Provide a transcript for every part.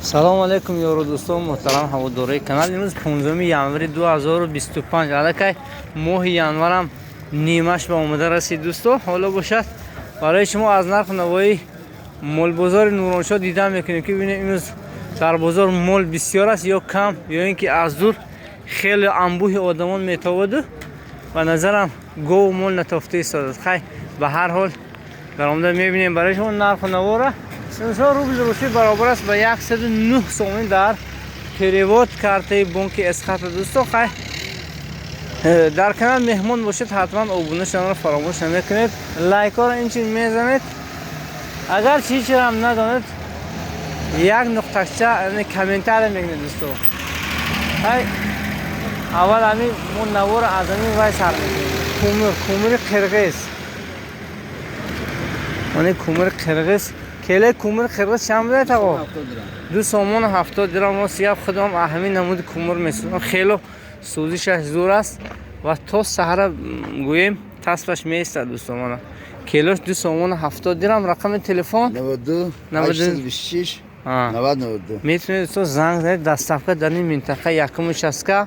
سلام علیکم یارو دوستان محترم هواداری کانال. امروز 15 ژانویه 2025 علاقه ماه ژانویه هم نیمش به اومده رسید دوستان. حالا باشد برای شما از نرخ نوایی مول بازار نورانشاه دیدم میکنیم که ببینید امروز در بازار مول بسیار است یا کم یا اینکه از دور خیلی انبوه آدمان میتواده و نظرم گو مول نتافته ایستاده. خیلی به هر حال در آمده میبینیم برای شما نرخ نوا را 300 روبل روسی برابر است به 109 سوم در پیریوت کارت بانک اسخط دوستان. خیلی در کانال مهمان باشید حتما ابونه شدن را فراموش نکنید، لایک ها را اینچین میزنید، اگر چیزی هم ندانید یک نقطه‌چه یعنی کامنتار میگید دوستان. های اول همین من نوار از همین وای سر میکنیم کومر قرقیز من کومر قرقیز کله کومر قرقیز چند بوده تا 2 سومون 70 درام و سیاب خودم همین نمود کومر میسونم. خیلی سوزشش زور است و تا سحر گویم تصفش میسته دوستان. کیلوش 2 سومون 70 درام. رقم تلفن 92 826 9092. میتونید تو زنگ زنید دستافکه در این منطقه یکم شسکه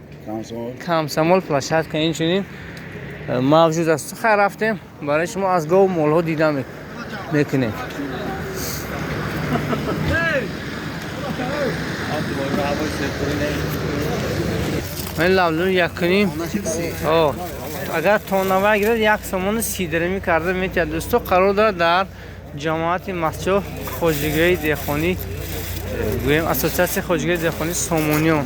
کمسمال پلاشت که اینچنین موجود است. خیر رفتیم برای شما از گاو مول ها دیدم میکنیم. من لولو یک کنیم اگر تونوه گیرد 1 سومون 30 درمی کرده میتید دوستو. قرار دارد در جماعت مسجد خوجگری دیخانی گویم اساسیاسی خوجگری دیخانی سومونیون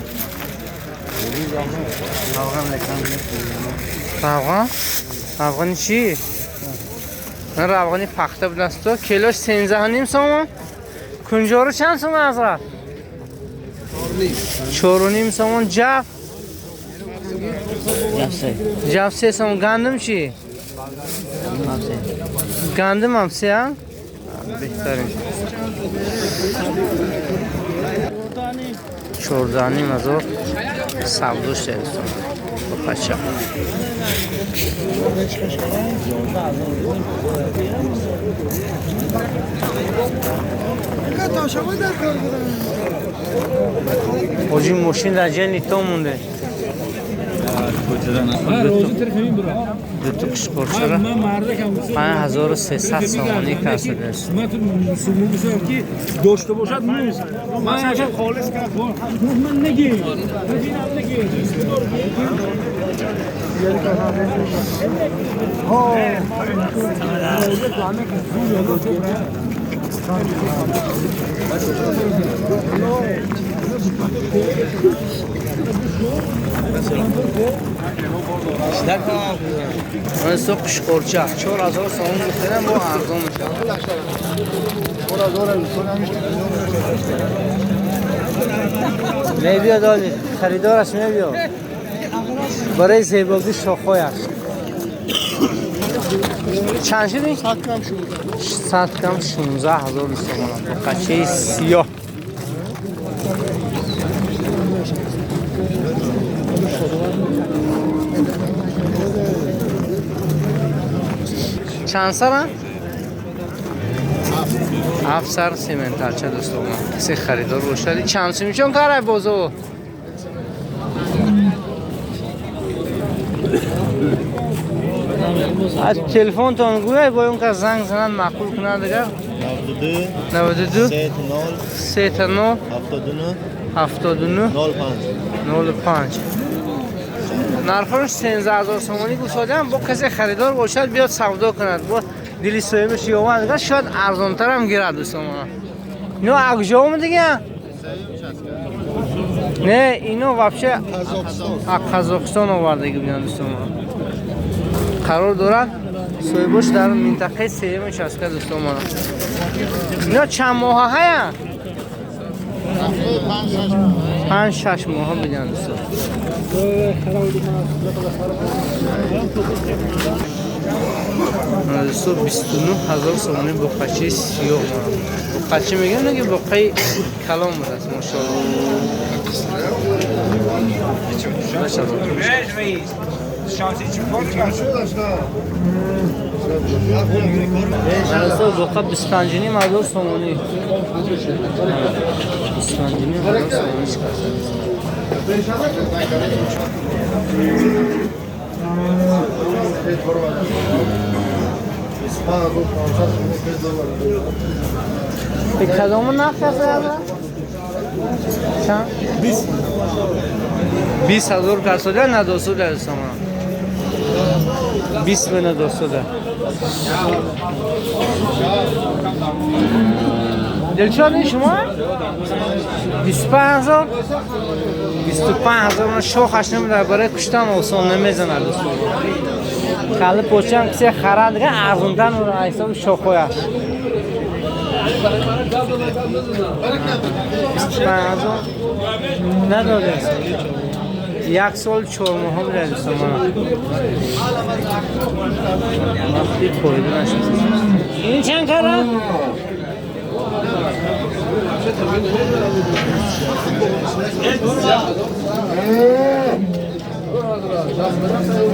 افغانی چی؟ من افغانی پخته بود است. کیلوش 13.5 سومون. کنجارو چند سومون حضرت؟ 4.5 سومون. جف 3 سومون. گندم چی؟ گندم هم 3 هم؟ بهترین 14,000 سبزوش دارستون با پچه اوجی ماشین در جای نیتا مونده. دو تا کشکورچه را 5300 سومانی کاسه است. داشته باشد من خالص کردم من نگیر من سوق کشکورچه 4000 سومون گفتنم با ارزان میشه. میبیا دادی خریدارش میبیا برای زیبایی شاخویش. چند شدی؟ 100 کم 16,000 سومون. قچه سیاه چند سر؟ 7 سر سیمنتالچه دوستان. کسی خریدار باشد چند سومی چون کاره بازو از تلفن تان گویا باید که زنگ زنن معقول کنن دیگر 92 39 79 05 نرخش 13,000 سومانی گوشادم. با کسی خریدار باشد بیاد سودا کند با دلی صاحبش یوان دیگه شاید ارزان‌تر هم گیرد دوستان. اینو اگجام دیگه نه اینو واپشه قزاقستان آوردگی بیان دوستان. قرار دارد صاحبش در منطقه سیمش هست که دوستان. اینا چند ماه هست؟ 5-6 ماه بیان دوستان. دوستان 29,000 سومانی با قچه سیاه با قچه میگن نگه با قی کلام بود است ماشاءالله. دوستان با قب 25,000 سومانی اسفندیمی حالا سوالش کرده به کدامون نفت کرده؟ چند؟ 20,000 کرده نه 200 هستم 20 من 200 دلشان شما 25,000 25,000 من شوخش نمیده برای کشتن آسان نمیزنه دوستان خاله پوچه هم کسی خرد دیگه ارزوندن و حساب شوخویش 25,000 نداده یک سال 4 ماه هم رد است وقتی کویده نشد این چند کاره؟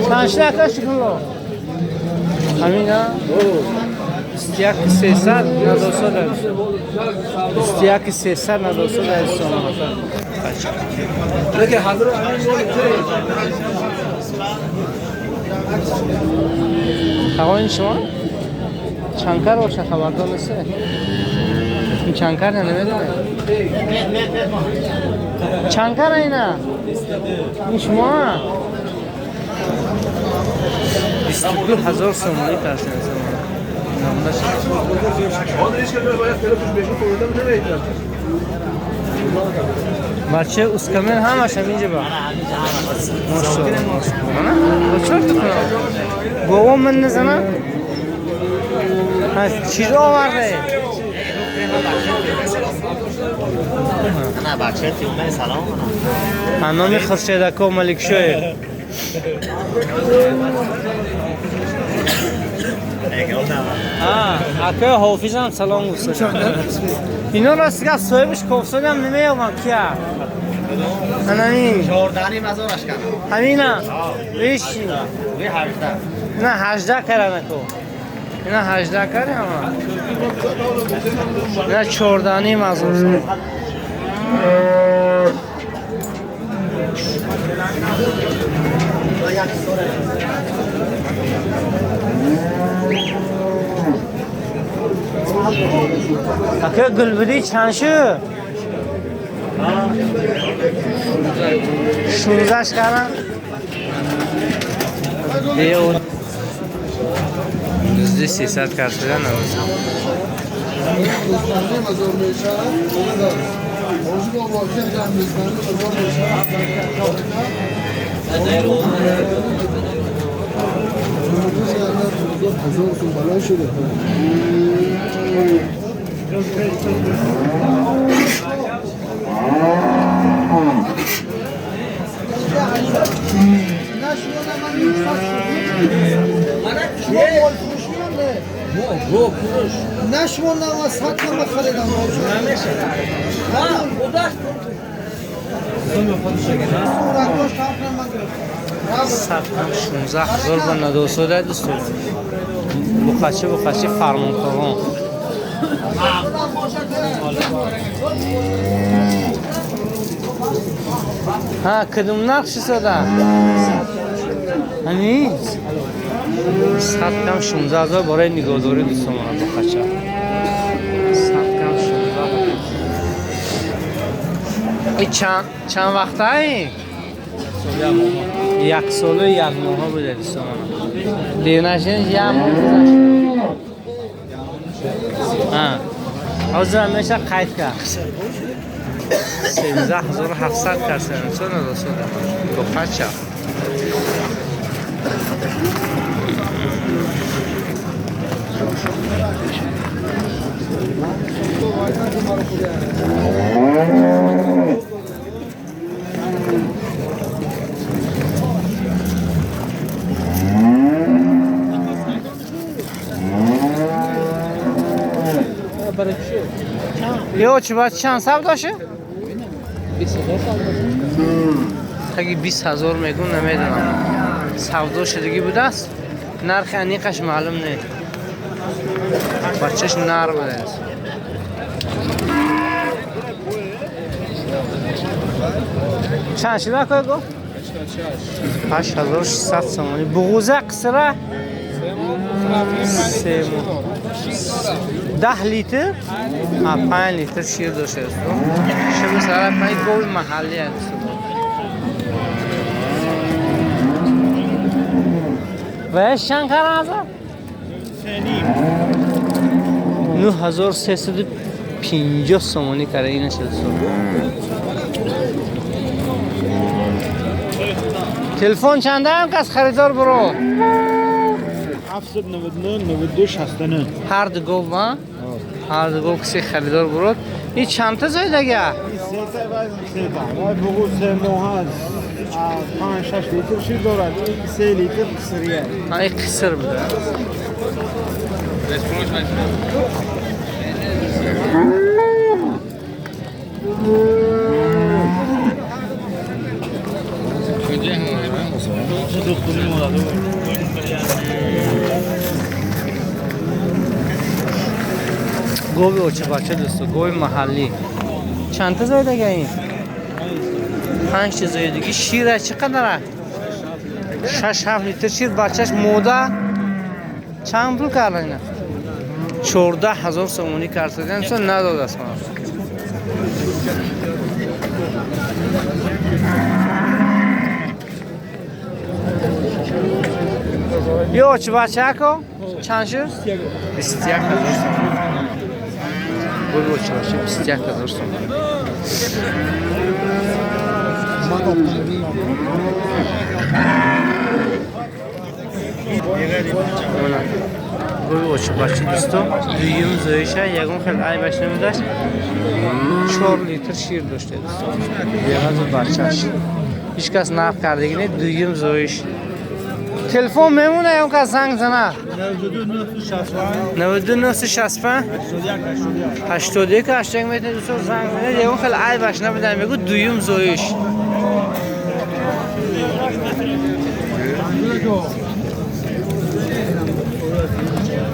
چند شکر شکلو همین ها؟ 300 ندوسته است 300 ندوسته است देखिए हाजिर آقا این شما چنکر باشه خبردار نیسته این چنکر نمیدونه چنکر اینه این شما 22,000 سومانی ترسیم بچه اسکمن همش همینجا با ماشاءالله با چرت کنم گوام من نزنم چیز آورده نه بچه تیمه سلام نامی خرشیدکو ملک شوی اکه حافظ هم سلام گوسته اینا راستی که صاحبش کفساد هم نمیامم کیا همین جوردانی مزارش کنم همینه ریشی وی 18 نه 18 کرده نکو اینا 18 کرده اما نه چوردانی مزار اکه گلبدی چند شو 16 کردن دیگه اون düzde 300 karşıdan alırız. نشوندم و سطح ما خریدم سطح 16,000 با ندوسته ده دوست بخشی فرمان کاران ها کدوم نقشی ساده همین سطح 16,000 برای نگهداری دوستان بخشه سطح 16,000 این چند وقته ای؟ یک سال و یک ماه بوده دوستان دیگه نشین یک ماه گذشت حاضر همیشه قید کرد 13,700 کرد سنسون دوستان بخشه یه چی باید چند سب داشه؟ 20,000 اگه 20,000 میگون نمیدونم سودا شدگی بوده است نرخ انیقش معلوم نیست بچهش نر بوده است چند شده که گفت؟ 8600 سومانی. بغوزه قصره 3 ماه 10 لیتر 5 لیتر شیر داشته است. شب سر پای گوی محلی است. ویش چند کرده هزار؟ 9350 سومانی کرده اینه شد. تلفن چنده هم کس خریدار برو؟ 799 92 69 هر دو گفت ما؟ هر دو گفت کسی خریدار برود. این چند تا زاید اگه؟ بگو 3 ماه هست 5-6 لیتر شیر دارد 3 لیتر قصریه این قصر بوده. گوی اوچه بچه دوستو، گوی محلی. چند تا زاید اگه این؟ 5 تا زایدگی. شیره چقدره؟ 6-7 لیتر شیر بچهش موده چند پول کرده اینه؟ 14,000 سومونی کرده اینسان نداده است کنم. یو چه بچه که؟ چند شد؟ 21,000 سومونی. گل چه بچه 21,000 سومونی. گوی چه بچه دوستو دویم زایشه یکم خیلی ای بچه نمیداشت 4 لیتر شیر داشته دوستو. یه بچهش هیچ کس نقد کردگی نه. دویم زایش. تلفن میمونه یا که زنگ زنه؟ 92 81 81 میتونه دوستو زنگ زنه. یکم خیلی ای بچه نمیدن میگو دویم زایش.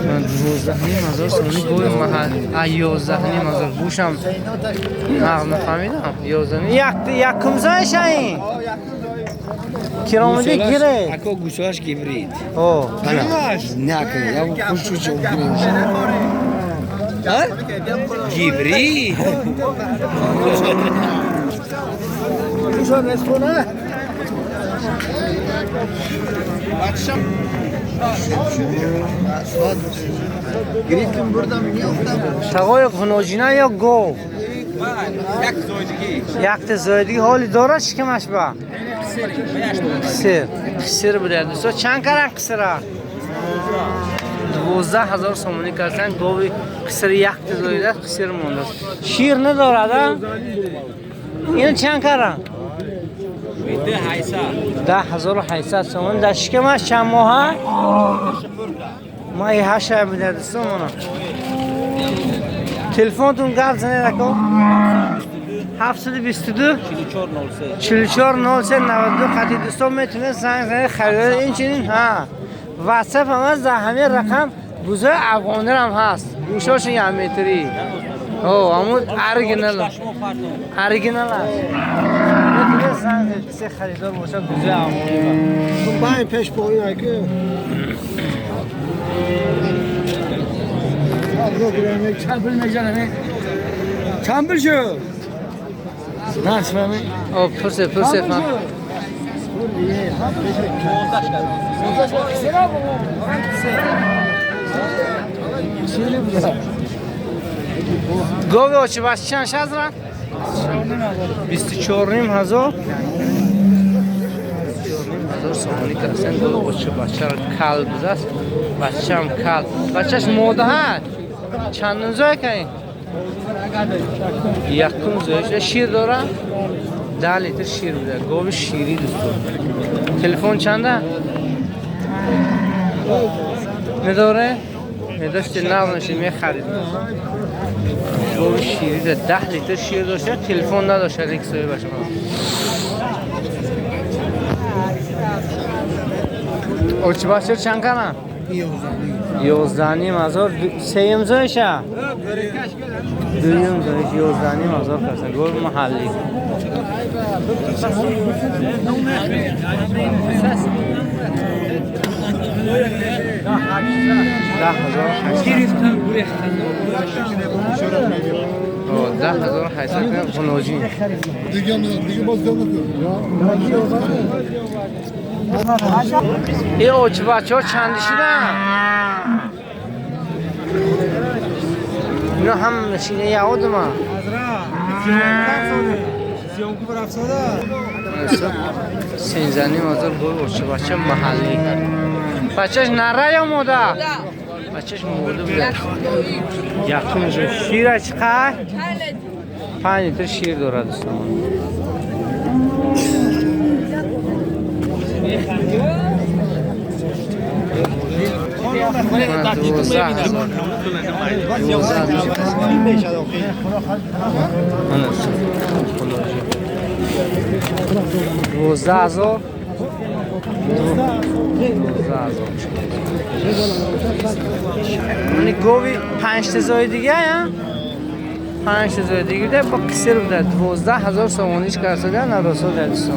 من 12,000 سومونی گوی محل 11,000 بوشم نفهمیدم. 11 یکم زایش این کیلومتر گیره اکو گوشاش گیبرید اوه نه که یا خوشو چو گیبرید گوشا نسخونه گریتم بردم میافتم تقای خنوجینه یا گو؟ یک تا زایدگی حالی داره شکمش با؟ قصر بوده دوستا. چند کرن قصره؟ 12,000 سومونی کردن. گوی قصر یک تا زایده قصر مونده. شیر نداره؟ اینو چند کرن؟ 10,800 سومون. در شکمش چند ماه؟ ماهی 8 بوده دوستا مانا. تلفنتون گفت زنه رکو 722 44 03 92 خطی دوستان میتونه زنگ زنه خریدار این چنین. ها واتساپ هم هست. در همه رقم بوزای افغانی هم هست. گوشاش یه متری. اوه همون ارگینال هست. میتونه زنگ کسی خریدار باشه بوزای افغانی. تو باید پیش بایی نگه چند شو نه سفهمی او پرسه فهم. گوی اوچه بچه چند شد را؟ 24,500 سومونی کردن. گوی اوچه بچه را کل بوده است. بچه هم کل. بچهش موده هست. چند نوزای کنی؟ یکم زایش. شیر داره؟ 10 لیتر شیر بوده. گوی شیری دوستو. تلفن چنده؟ نداره؟ نداشتی نبونشی میخرید. گوی شیری ده 10 لیتر شیر داشته. تلفن نداشته. یک سوی باشه اوچه بچه چند کنه؟ 11,500 سیمزایشه دویمزایش 11,500 کسن گل محلی ده هزار حیثیت خنوجی این اوچ بچه ها چندی شدن؟ اینا هم نشینه یهود ما سینزنی مازال گل اوچ بچه محلی بچهش نره یا موده؟ بچهش موده بوده یکمش شیر چقدر؟ 5 لیتر شیر داره دوستان یعنی گوی 5 تزای دیگه یا 5 تزای دیگه ده با کسر بوده 12,000 سوانیش کرده نرسو ده دوستان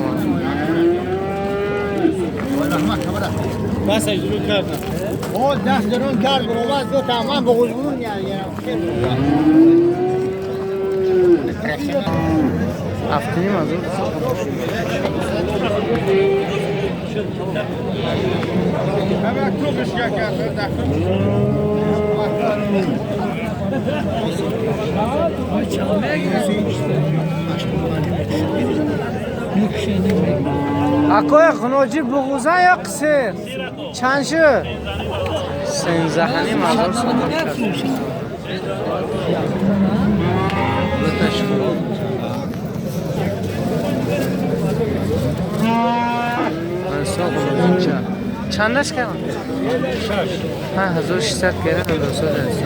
بس اجرون کردم دست درون کرد برومت دو تمام بغزبون یعنی افتنی مازور اکوی خنوجی بغوزه یا قصر چند شد؟ سنزهنی مازور صدوری کرد چندش کردم؟ 5,600 کردم دوسته دستم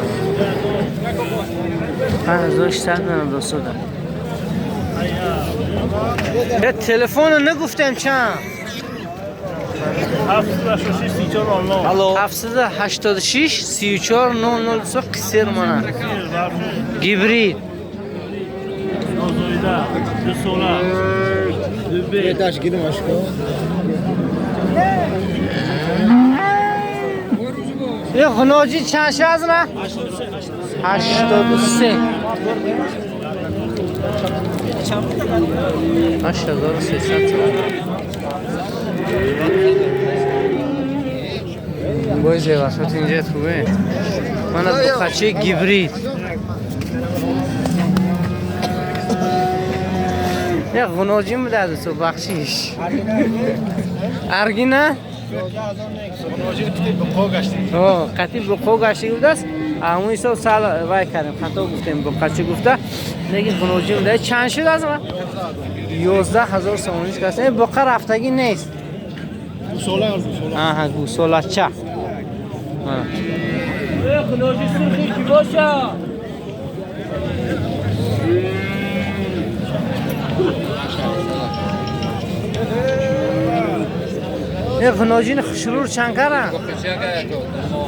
5,600 من دوسته دارم یه تلفون نگفتم چند؟ 786 34 002 قصر منه گیبرید داشت گیرم اشکو یه خنوجی چند شاز نه؟ 83 8,300 باید وسط اینجا خوبه من از بخچه گیبرید یه خنوجی میده تو بخشیش ارگی نه؟ قطعی بقو گشتی بوده است همون ایسا سال وای کردیم خطا گفتیم بقچه گفته نگی خنوجی میده چند شد از من؟ 11,000 سوانیش کسته این بقه رفتگی نیست آها گوسوله چه خنوجی سرخی کی باشه این خنوجین خشرور چند کردن؟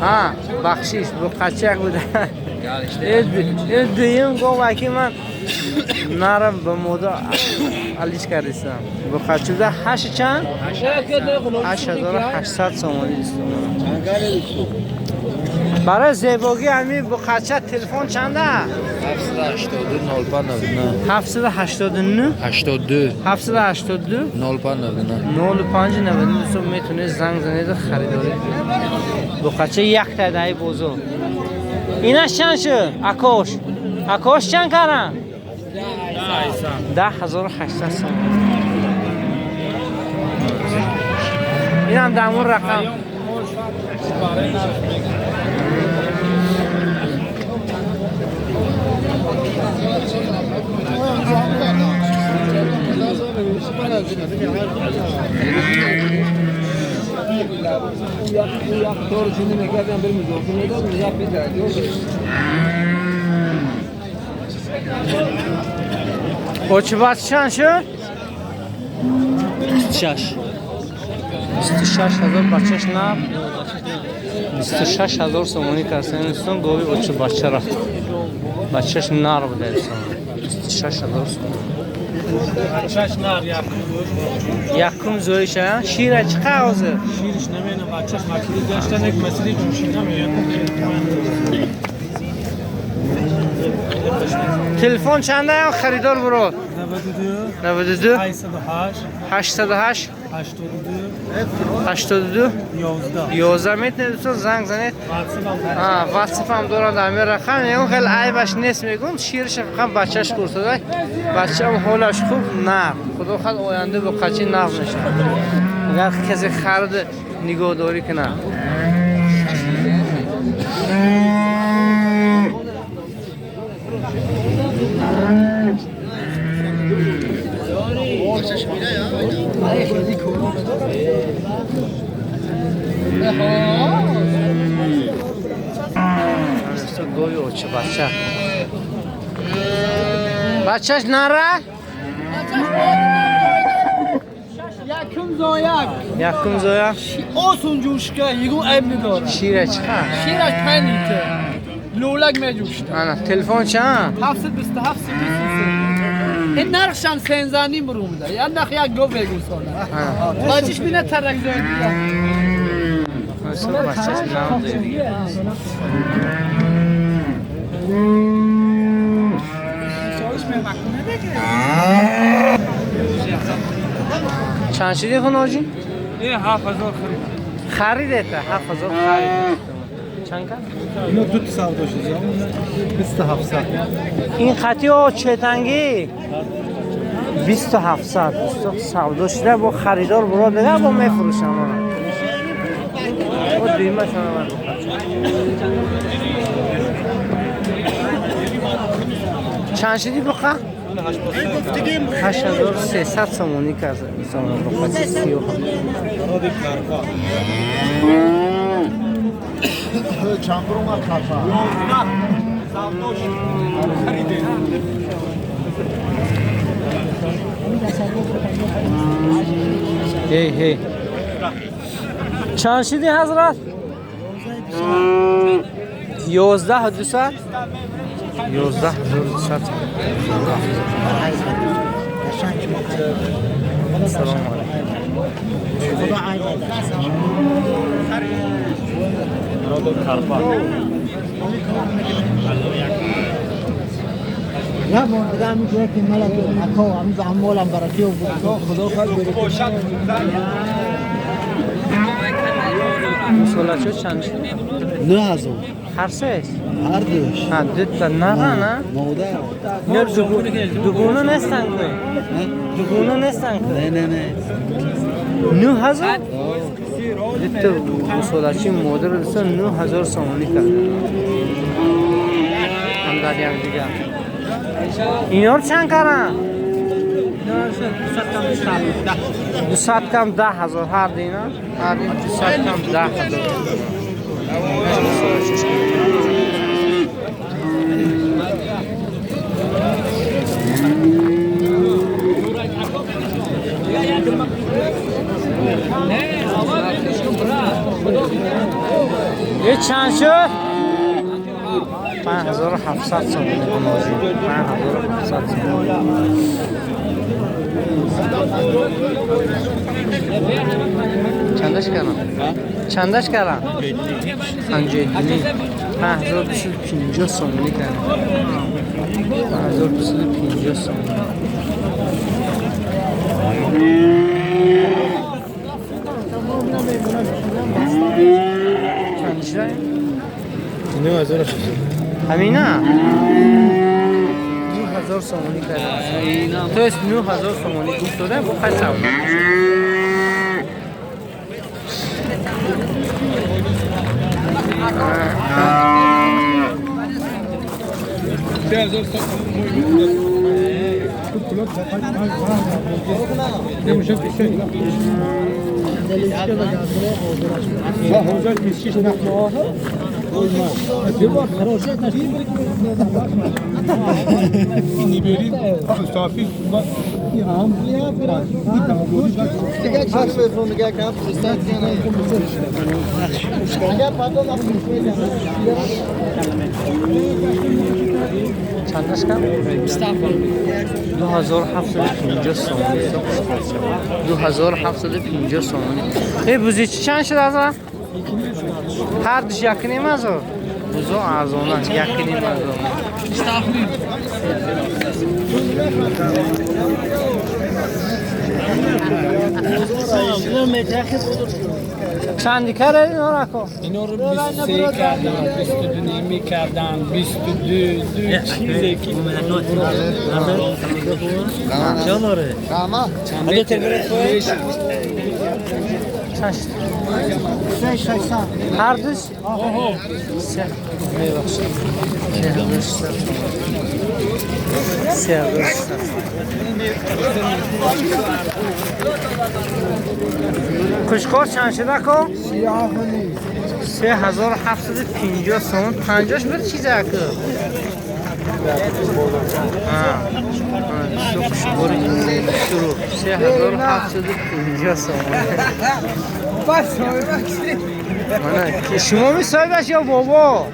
ها بخشیش بقچه بوده این دویم گو وکی من نرم به مودا علیش کردیستم بقچه بوده 8 چند؟ 8,800 سومانی دیستم برای زیباگی همی بقچه تلفن چنده؟ 789 0599 دوستان میتونه زنگ زنید خریداری بقچه یک تدهی بزرگ اینش چند شد؟ اکوش چند کردن؟ 10,800 سوم این هم دمون رقم اوچ باز چند شد؟ 26,000 بچهش نه 26000 сомонӣ кардем дӯстон. говӣ очу бача рафт. Бачаш нар буде дӯстон. 26000 сомон. بچهش نر Якум зоиша. Шира чиқа ҳозир? شیرش نمیدونم بچهش مکیلی داشتن یک مسیری جوشیده میگن Телефон чанда ё харидор бурод? 92 92 808 808 82 82 11 11 метнед дӯстон занг занед. ватсап ҳам дорад амир рақам. ягон хел айбаш нест мегум. ширш фақат бачаш курсадай. бачаам ҳолаш хуб нар. худо хад оянда бо қачи нав мешавад. агар касе харид нигоҳдорӣ кунад. گوی اوچه بچه بچهش نره؟ یکم زاید یکم زویا آسون جوش که یگو عیب نداره شیره چقدر؟ شیرش 5 لیتر لولک میجوشته آنا تلفن چند؟ 727 این نرخشان سنزانی برومده یا نخ یک گو بگو ساله باچش بینه ترک زاید اصلا بچهش نام دیگه چند شدی خون آجی؟ این 7000 خرید خریده تا 7000 خرید چند کن؟ اینو دو تا سودا شده 2700 این خطی ها چتنگی 2700 سودا شده با خریدار برو دیگه با میفروشم با دیمه شما چند شدی بخواه؟ 8300 سومونی کرده سومون بخواه 30 هی چند شدی حضرت؟ 11200 11200 سلام یا مردم میگه که ملک اکو هم زحمولم برکی و خدا خد بره مسئله چند شد؟ 9000 هر سه هر دوش ها دوتا نه نه مادر نه دوگونه نیستن که دوگونه نیستن که نه 9000 دوتا مسئله چی مادر دوستا 9000 سومونی کرد هم داری هم دیگه اینا رو چند کردن؟ 200 کم 10000 هر دینا هر دین 200 کم 10000 یه چند شد؟ 5700 سومونی کنازی 5700 سومونی چندش کردم؟ چندش کردم؟ 5250 سومونی کردم 5250 سومونی چندش رای؟ 9000 همینا 9000 سومونی کردم تو است 9000 سومونی گفت داده با خیلی سومونی ها 26 نخ اینی بریم صافی چندش کم؟ 2750 سومونی 2750 سومونی ای بوزی چند شد از آن؟ هر دوش یکی نیم از آن بوزو ارزونه یکی نیم از آن چندی کرده این ها رکو؟ اینا رو 23 کردن 22 نیمی کردن 22 چیزی که چند داره؟ چند هر دوش؟ سه میبخشید سه کشکار چند شده که؟ 3750 سومون 50 بر چیزه که؟ دو کشکار شروع 3750 سومون شما می صاحبش یا بابا؟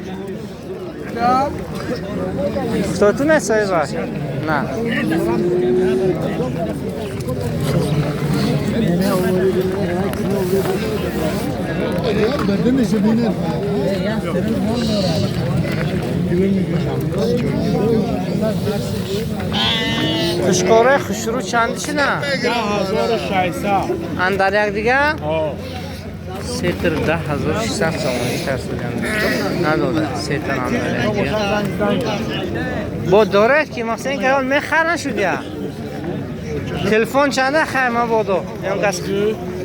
تو نه صاحبش؟ نه کشکاره خشرو چندیشه نه؟ 10600 اندر یک دیگه؟ سه تر 10600 سومونی ترسیدن نداده سه تر اندر یک دیگه با داره که مثلا این که حال میخر نشد تلفن چنده خیر ما بادو؟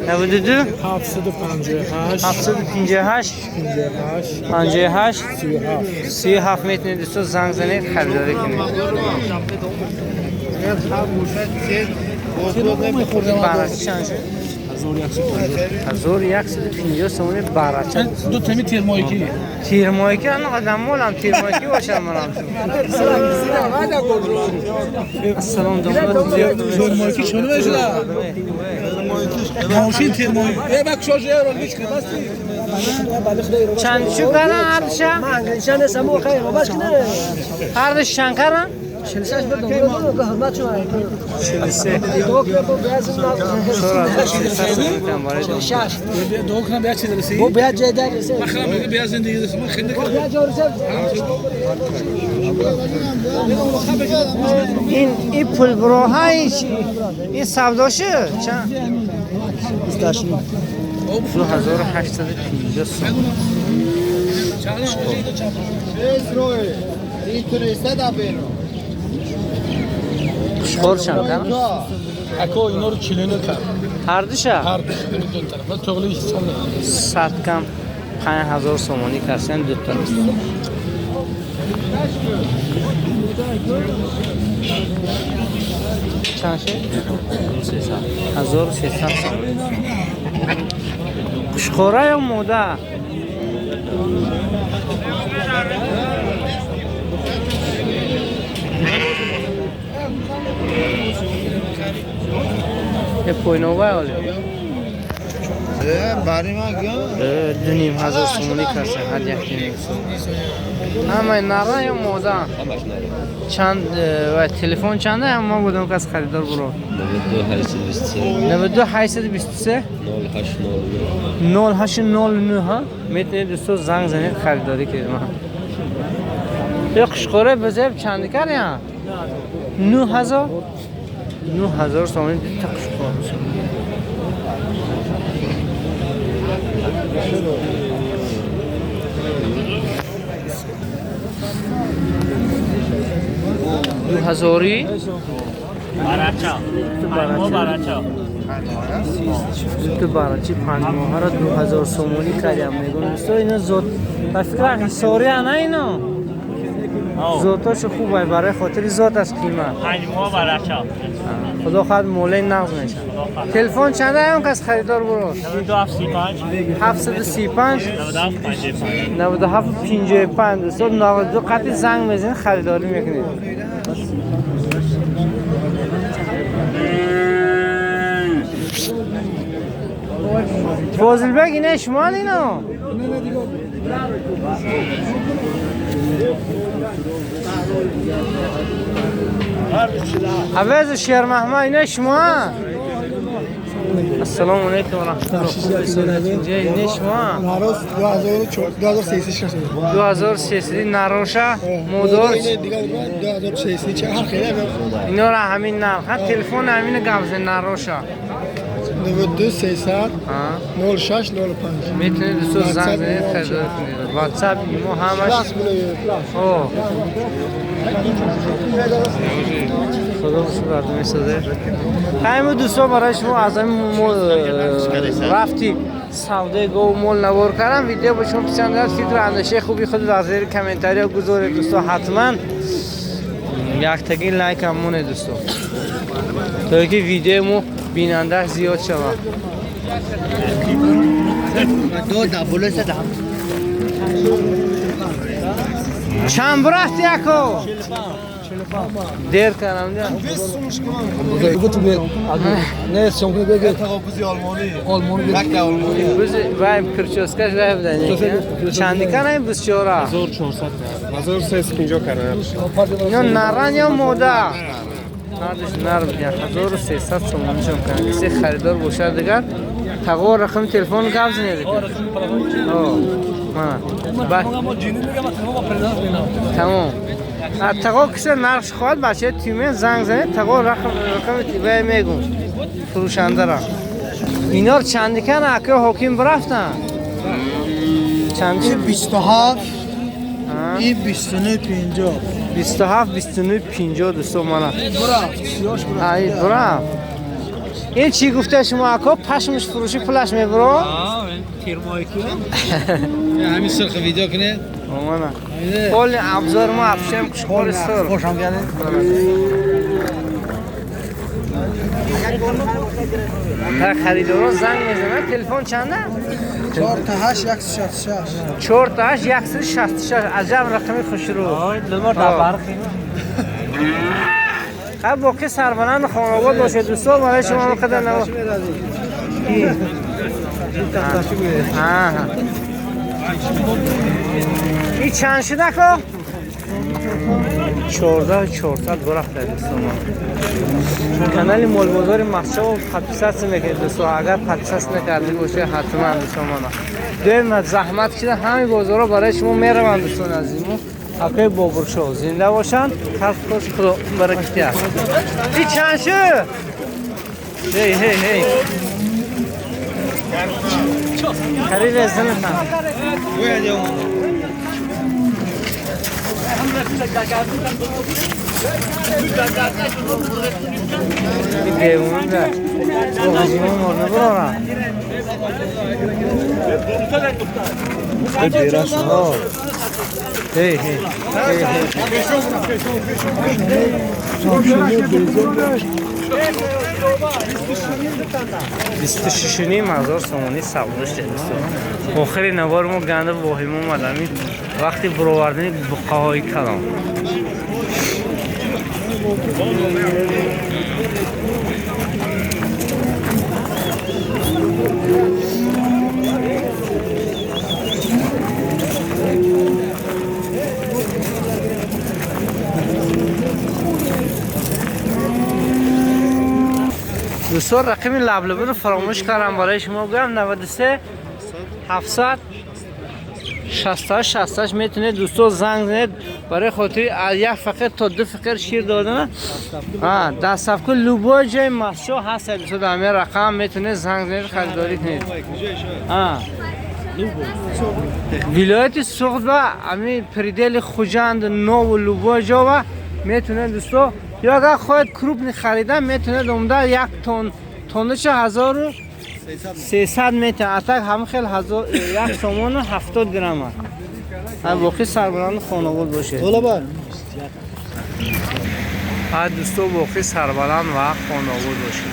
92 758 58 37 میتونید دوستو زنگ زنید خریداری کنید برچه چند شد؟ 1150 سومونی برچه دو تمی تیر مایکی تیر مایکی انا قدم مولم تیر مایکی باشم منم السلام داماد تیر مایکی چونه بشده؟ ماشین تیر مایکی بک شاجه رو میشکنه چند شو کنن هردشم؟ شان سمو خیر و بس کنه هردش چند کنن؟ 46 بدون که حرمت شما 43 دو که با بیاز شش دو کنم بیا چی درسی؟ بو بیاز جدا رسه بخرم بگه بیا زندگی درسی من خیلی بو بیاز رسه این پول بروهای این سوداشه چند؟ 2850 سوم خور چند کنم؟ اکو اینا رو کلینه کرد هر دوشه؟ هر دو طرف من توغلی حساب ندارم 100 کم 5000 سومانی کردن دو تا چند شد؟ 1300 سومانی کشخوره یا موده؟ یه پوینوه هالی باری ما گیا 2500 سومونی کردن هر یک نیم سوم همه نره یا موده چند و تلفن چنده هم ما بودم که از خریدار برو 92 823 0809 ها میتونید دوستو زنگ زنید خریداری کنید ما یه قشقوره بزرگ چندی کردی ها 9000 سومونی تا قشقوره دو هزاری تو باراچی 5 ماه را 2000 سومونی کردیم میگم دوستو اینا زود فکر حساری نه اینا ذاتش خوبه برای خاطر ذات از قیمت 5 ماه برچه خدا خواهد موله نقض میشه تلفن چنده هم کس خریدار برو 735 9755 دوستان 92 قطع زنگ میزنید خریداری میکنید فاضل بگ اینه شما اینا عوض شیر محمد اینه شما السلام علیکم و رحمت الله اینه شما 2013 نروشا مودور اینا را همین نرخ تلفن همین گمز نروشا 92 300 06 05 میتونید دوستو زنگ زنید خریدار کنید واتساپ ایمو همش خدا بسید بردمی ساده همین دوستو برای شما از همین رفتی سوده گو مول نوار کردم ویدیو با شما پسند دارد فکر اندشه خوبی خود در زیر کامنتاری ها گذارید دوستو حتما یک تگی لایک همونه دوستو تا که ویدیو مو بیننده زیاد شود چند برست یکو دیر کنم نه شما بگید آلمانی بایم کرچوسکش راه بدن چندی کنه این 24 1400 1350 کردن اینا نرن یا موده نردش نرم بگن 1300 تومان چون کنه کسی خریدار باشه دیگر تقوی رقم تلفن قبض نیده تمام تقوی کسی نرخش خواهد بچه تیمه زنگ زنید تقوی رقم تیمه میگون فروشنده را اینا رو چندی کنه اکه حکیم برفتن این 27 این 29 50 27 29 50 دوستو مانا برا این چی گفته شما اکا پشمش فروشی پلش میبرو؟ تیرمایی همین سرخ ویدیو کنه مانا کل ابزار ما افشم کشکار سر خوشم گرده تا خریدارا زنگ میزنن تلفن چنده؟ 4 تا 8 166 4 تا 8 166 عجب رقمی خوش رو نمار در برخی خب باقی سربلند خانواده باشه دوستان برای شما مقدر نوا این چند شده که؟ 14 برخت دوستان کانال مول بازار محشا و پادکست میکنید دوستان اگر پادکست نکردید باشه حتما دوستان دویم زحمت کشیدن همین بازارها برای شما میروند دوستان عزیزمون اکای بابرشو زنده باشن کس خدا برکتی است این چند شد؟ هی خرید ازدن کن این دیوون ده با غزیمون مرنه برارم بیراش ها هی بیست نیم هزار سامانی سبودش دوستان آخری نوار ما گنده واهیم اومدم وقتی برآوردنی بقاهای کلام دوستان رقم لبلبه رو فراموش کردم برای شما بگم 93 700 68 میتونه دوستان زنگ زنید برای خاطر یک فقط تا 2 فقط شیر دادن در صفحه لوبو جای محشا هست دوستان همین رقم میتونه زنگ زنید خریداری کنید ولایت سوخت و همین پریدل خوجند نو و لوبو جا و میتونه دوستان یا اگر خواهد کروب خریدن میتونه دومده 1 تونه چه 1300 میتونه اتک همه خیلی 1 سامان 70 گرم باقی سربلند خانواده باشه. طول بار دوستو باقی سربلند و خانواده باشه.